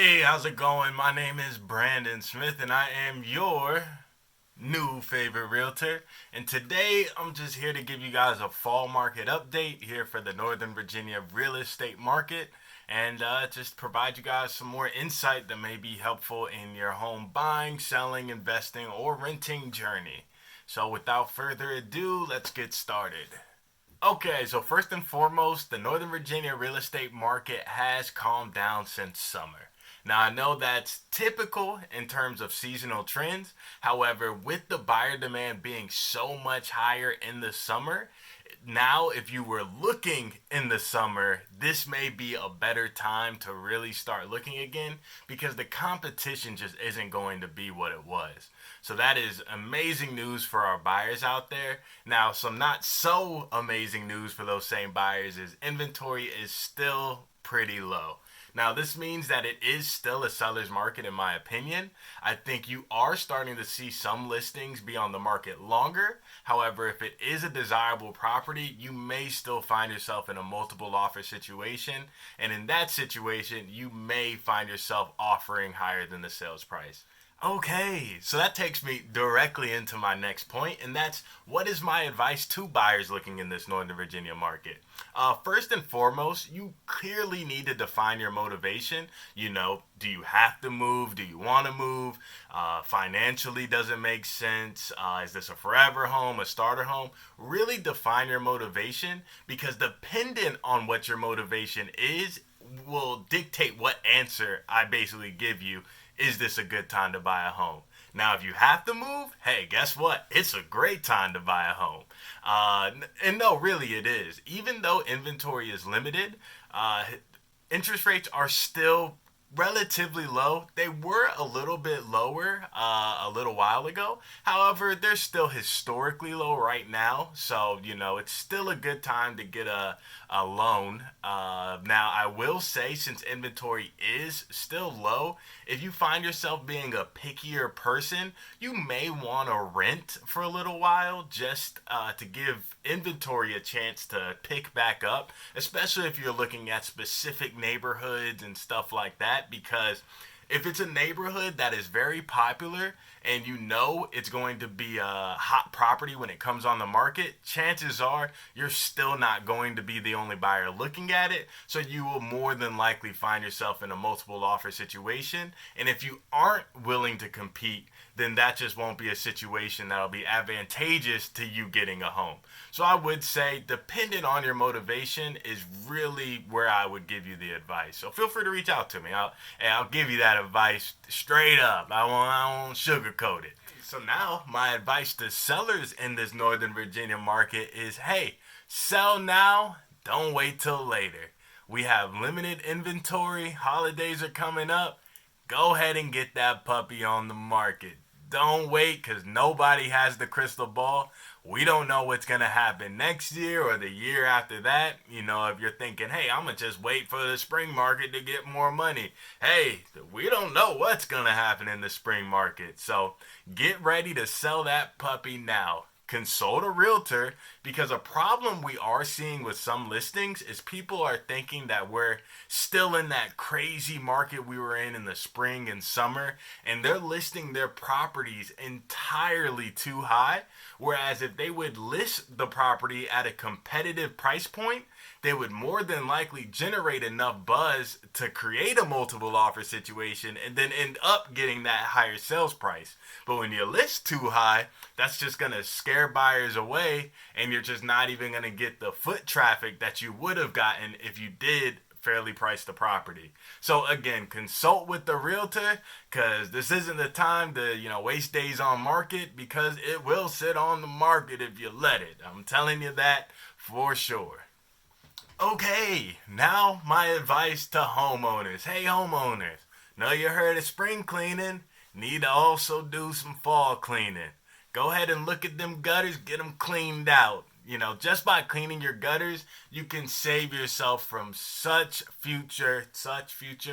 Hey, how's it going? My name is Brandon Smith and I am your new favorite realtor. And today I'm just here to give you guys a fall market update here for the Northern Virginia real estate market and just provide you guys some more insight that may be helpful in your home buying, selling, investing, or renting journey. So without further ado, let's get started. Okay, so first and foremost, the Northern Virginia real estate market has calmed down since summer. Now, I know that's typical in terms of seasonal trends. However, with the buyer demand being so much higher in the summer, now if you were looking in the summer, this may be a better time to really start looking again because the competition just isn't going to be what it was. So that is amazing news for our buyers out there. Now, some not so amazing news for those same buyers is inventory is still pretty low. Now, this means that it is still a seller's market, in my opinion. I think you are starting to see some listings be on the market longer. However, if it is a desirable property, you may still find yourself in a multiple offer situation. And in that situation, you may find yourself offering higher than the sales price. Okay, so that takes me directly into my next point, and that's what is my advice to buyers looking in this Northern Virginia market? First and foremost, you clearly need to define your motivation. Do you have to move? Do you want to move? Financially, does it make sense? Is this a forever home, a starter home? Really define your motivation because dependent on what your motivation is, will dictate what answer I basically give you. Is this a good time to buy a home? Now, if you have to move, hey, guess what? It's a great time to buy a home. And no, really, it is. Even though inventory is limited, interest rates are still relatively low. They were a little bit lower a little while ago. However, they're still historically low right now. So, it's still a good time to get a loan. Now, I will say, since inventory is still low, if you find yourself being a pickier person, you may want to rent for a little while just to give inventory a chance to pick back up, especially if you're looking at specific neighborhoods and stuff like that, because if it's a neighborhood that is very popular and you know it's going to be a hot property when it comes on the market, chances are you're still not going to be the only buyer looking at it. So you will more than likely find yourself in a multiple offer situation. And if you aren't willing to compete, then that just won't be a situation that'll be advantageous to you getting a home. So I would say, dependent on your motivation, is really where I would give you the advice. So feel free to reach out to me. I'll give you that advice straight up. I won't sugarcoat it. So now, my advice to sellers in this Northern Virginia market is, hey, sell now, don't wait till later. We have limited inventory, holidays are coming up. Go ahead and get that puppy on the market. Don't wait because nobody has the crystal ball. We don't know what's going to happen next year or the year after that. If you're thinking, hey, I'm going to just wait for the spring market to get more money. Hey, we don't know what's going to happen in the spring market. So get ready to sell that puppy now. Consult a realtor because a problem we are seeing with some listings is people are thinking that we're still in that crazy market we were in the spring and summer, and they're listing their properties entirely too high. Whereas if they would list the property at a competitive price point, they would more than likely generate enough buzz to create a multiple offer situation and then end up getting that higher sales price. But when you list too high, that's just going to scare buyers away and you're just not even going to get the foot traffic that you would have gotten if you did fairly price the property. So again, consult with the realtor because this isn't the time to, waste days on market because it will sit on the market if you let it. I'm telling you that for sure. Okay, now my advice to homeowners. Hey homeowners, know you heard of spring cleaning? Need to also do some fall cleaning. Go ahead and look at them gutters, get them cleaned out. Just by cleaning your gutters, you can save yourself from such future,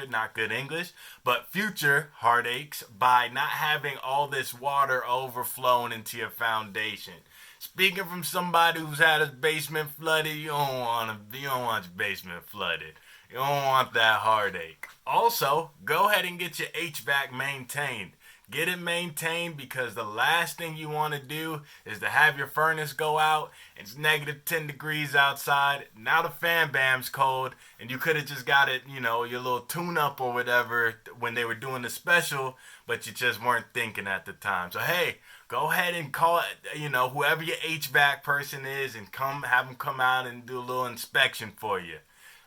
not good English, but future heartaches by not having all this water overflowing into your foundation. Speaking from somebody who's had his basement flooded, you don't want your basement flooded. You don't want that heartache. Also, go ahead and get your HVAC maintained. Get it maintained because the last thing you want to do is to have your furnace go out. It's negative 10 degrees outside. Now the fan bam's cold, and you could have just got it, your little tune up or whatever when they were doing the special, but you just weren't thinking at the time. So, hey, go ahead and call it, whoever your HVAC person is and have them come out and do a little inspection for you.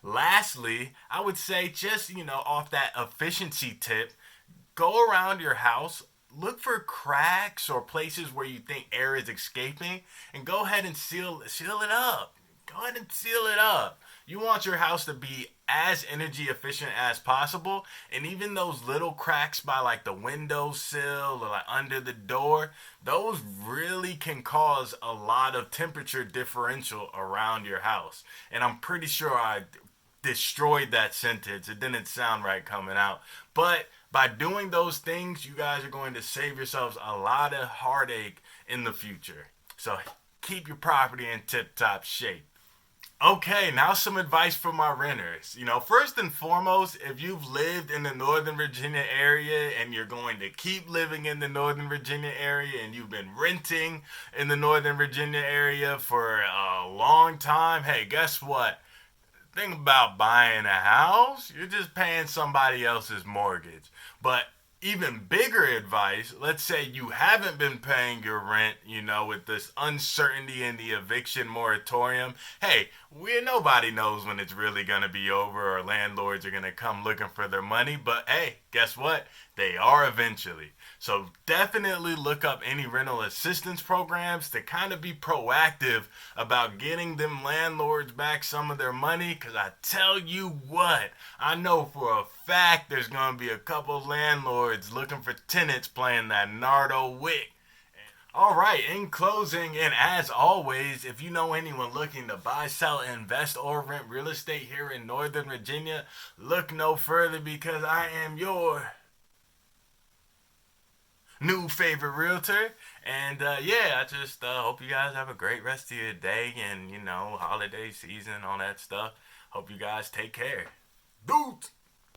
Lastly, I would say just, off that efficiency tip, go around your house, look for cracks or places where you think air is escaping, and go ahead and seal it up. Go ahead and seal it up. You want your house to be as energy efficient as possible, and even those little cracks by like the windowsill or like under the door, those really can cause a lot of temperature differential around your house. And I'm pretty sure I destroyed that sentence. It didn't sound right coming out. But by doing those things, you guys are going to save yourselves a lot of heartache in the future. So keep your property in tip-top shape. Okay, now some advice for my renters. First and foremost, if you've lived in the Northern Virginia area and you're going to keep living in the Northern Virginia area and you've been renting in the Northern Virginia area for a long time, hey, guess what? Think about buying a house. You're just paying somebody else's mortgage. But even bigger advice, let's say you haven't been paying your rent, with this uncertainty in the eviction moratorium. Hey, nobody knows when it's really going to be over or landlords are going to come looking for their money. But hey, guess what? They are eventually. So definitely look up any rental assistance programs to kind of be proactive about getting them landlords back some of their money. Because I tell you what, I know for a fact there's going to be a couple landlords looking for tenants playing that Nardo Wick. All right, in closing, and as always, if you know anyone looking to buy, sell, invest, or rent real estate here in Northern Virginia, look no further because I am your new favorite realtor. And I just hope you guys have a great rest of your day and, holiday season, all that stuff. Hope you guys take care. Dude!